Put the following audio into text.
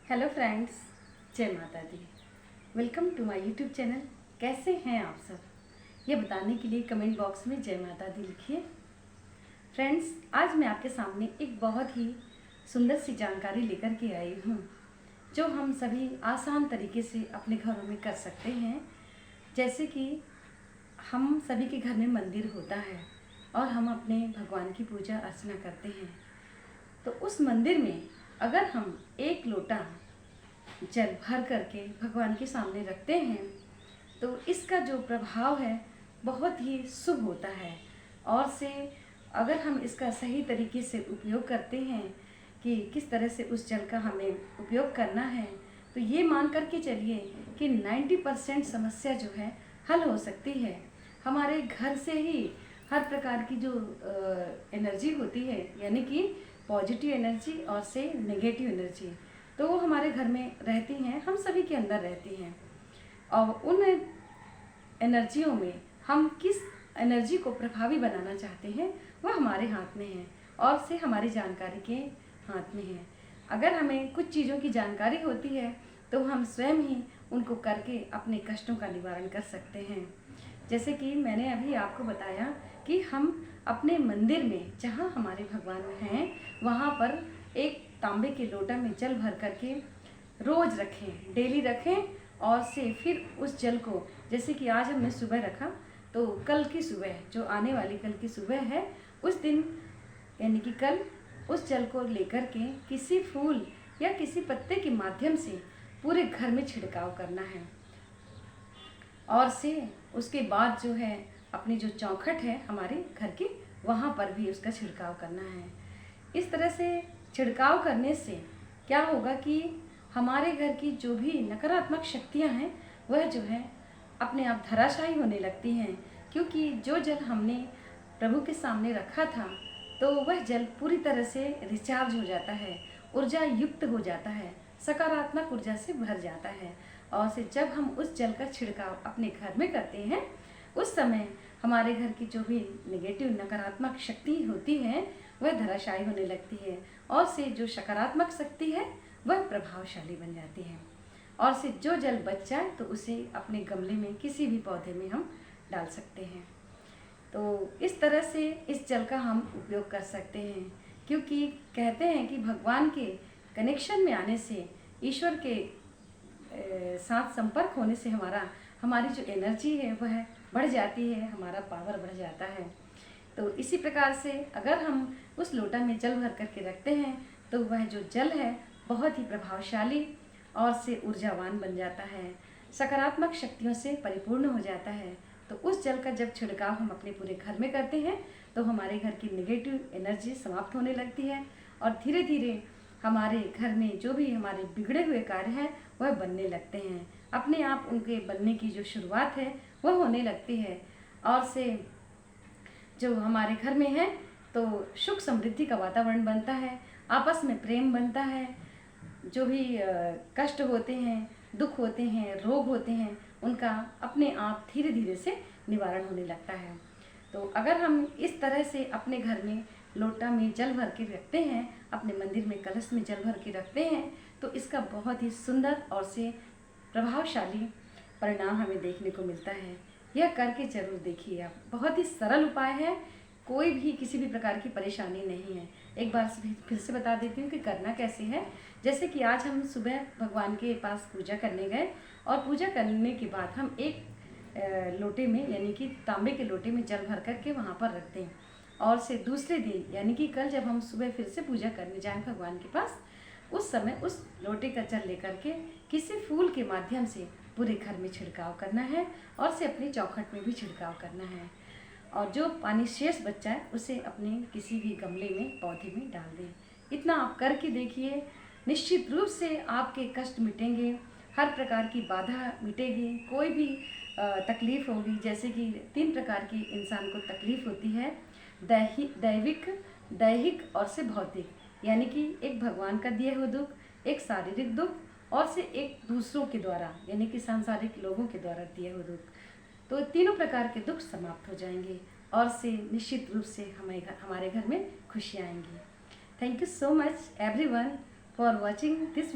Hello friends, जय माता दी। Welcome to my YouTube channel. कैसे हैं आप सब, ये बताने के लिए कमेंट बॉक्स में जय माता दी लिखिए। फ्रेंड्स, आज मैं आपके सामने एक बहुत ही सुंदर सी जानकारी लेकर के आई हूँ, जो हम सभी आसान तरीके से अपने घरों में कर सकते हैं। जैसे कि हम सभी के घर में मंदिर होता है और हम अपने भगवान की पूजा अर्चना करते हैं। तो उस मंदिर में अगर हम एक लोटा जल भर करके भगवान के सामने रखते हैं तो इसका जो प्रभाव है बहुत ही शुभ होता है। और से अगर हम इसका सही तरीके से उपयोग करते हैं कि किस तरह से उस जल का हमें उपयोग करना है, तो ये मान करके चलिए कि 90% समस्या जो है हल हो सकती है। हमारे घर से ही हर प्रकार की जो एनर्जी होती है, यानी कि पॉजिटिव एनर्जी और से नेगेटिव एनर्जी, तो वो हमारे घर में रहती हैं, हम सभी के अंदर रहती हैं। और उन एनर्जियों में हम किस एनर्जी को प्रभावी बनाना चाहते हैं वह हमारे हाथ में है और से हमारी जानकारी के हाथ में है। अगर हमें कुछ चीज़ों की जानकारी होती है तो हम स्वयं ही उनको करके अपने कष्टों का निवारण कर सकते हैं। जैसे कि मैंने अभी आपको बताया कि हम अपने मंदिर में जहाँ हमारे भगवान हैं वहाँ पर एक तांबे के लोटा में जल भर करके रोज़ रखें, डेली रखें। और से फिर उस जल को, जैसे कि आज हमने सुबह रखा, तो कल की सुबह, जो आने वाली कल की सुबह है, उस दिन यानी कि कल उस जल को लेकर के किसी फूल या किसी पत्ते के माध्यम से पूरे घर में छिड़काव करना है। और से उसके बाद जो है अपनी जो चौखट है हमारे घर की, वहाँ पर भी उसका छिड़काव करना है। इस तरह से छिड़काव करने से क्या होगा कि हमारे घर की जो भी नकारात्मक शक्तियाँ हैं वह जो है अपने आप धराशायी होने लगती हैं। क्योंकि जो जल हमने प्रभु के सामने रखा था तो वह जल पूरी तरह से रिचार्ज हो जाता है, ऊर्जा युक्त हो जाता है, सकारात्मक ऊर्जा से भर जाता है। और से जब हम उस जल का छिड़काव अपने घर में करते हैं उस समय हमारे घर की जो भी नेगेटिव नकारात्मक शक्ति होती है वह धराशायी होने लगती है और से जो सकारात्मक शक्ति है वह प्रभावशाली बन जाती है। और से जो जल बच जाए तो उसे अपने गमले में किसी भी पौधे में हम डाल सकते हैं। तो इस तरह से इस जल का हम उपयोग कर सकते हैं, क्योंकि कहते हैं कि भगवान के कनेक्शन में आने से, ईश्वर के साथ संपर्क होने से हमारी जो एनर्जी है वह बढ़ जाती है, हमारा पावर बढ़ जाता है। तो इसी प्रकार से अगर हम उस लोटा में जल भर करके रखते हैं तो वह जो जल है बहुत ही प्रभावशाली और से ऊर्जावान बन जाता है, सकारात्मक शक्तियों से परिपूर्ण हो जाता है। तो उस जल का जब छिड़काव हम अपने पूरे घर में करते हैं तो हमारे घर की नेगेटिव एनर्जी समाप्त होने लगती है और धीरे धीरे हमारे घर में जो भी हमारे बिगड़े हुए कार्य हैं वह बनने लगते हैं। अपने आप उनके बनने की जो शुरुआत है वह होने लगती है। और से जो हमारे घर में है तो सुख समृद्धि का वातावरण बनता है, आपस में प्रेम बनता है। जो भी कष्ट होते हैं, दुख होते हैं, रोग होते हैं, उनका अपने आप धीरे धीरे से निवारण होने लगता है। तो अगर हम इस तरह से अपने घर में लोटा में जल भर के रखते हैं, अपने मंदिर में कलश में जल भर के रखते हैं, तो इसका बहुत ही सुंदर और से प्रभावशाली परिणाम हमें देखने को मिलता है। यह करके जरूर देखिए आप, बहुत ही सरल उपाय है, कोई भी किसी भी प्रकार की परेशानी नहीं है। एक बार फिर से बता देती हूँ कि करना कैसे है। जैसे कि आज हम सुबह भगवान के पास पूजा करने गए और पूजा करने के बाद हम एक लोटे में, यानी कि तांबे के लोटे में जल भर करके वहाँ पर रखते हैं। और से दूसरे दिन यानी कि कल जब हम सुबह फिर से पूजा करने जाएं भगवान के पास, उस समय उस लोटे का जल लेकर के किसी फूल के माध्यम से पूरे घर में छिड़काव करना है और से अपनी चौखट में भी छिड़काव करना है। और जो पानी शेष बच जाए उसे अपने किसी भी गमले में, पौधे में डाल दें। इतना आप करके देखिए, निश्चित रूप से आपके कष्ट मिटेंगे, हर प्रकार की बाधा मिटेगी, कोई भी तकलीफ होगी। जैसे कि 3 प्रकार की इंसान को तकलीफ होती है, दैविक, दैहिक और से भौतिक। यानी कि एक भगवान का दिए हुए दुख, एक शारीरिक दुख और से एक दूसरों के द्वारा, यानी कि सांसारिक लोगों के द्वारा दिए हुए दुख। तो तीनों प्रकार के दुख समाप्त हो जाएंगे और से निश्चित रूप से हमारे घर में खुशियाँ आएंगी। Thank you so much everyone for watching this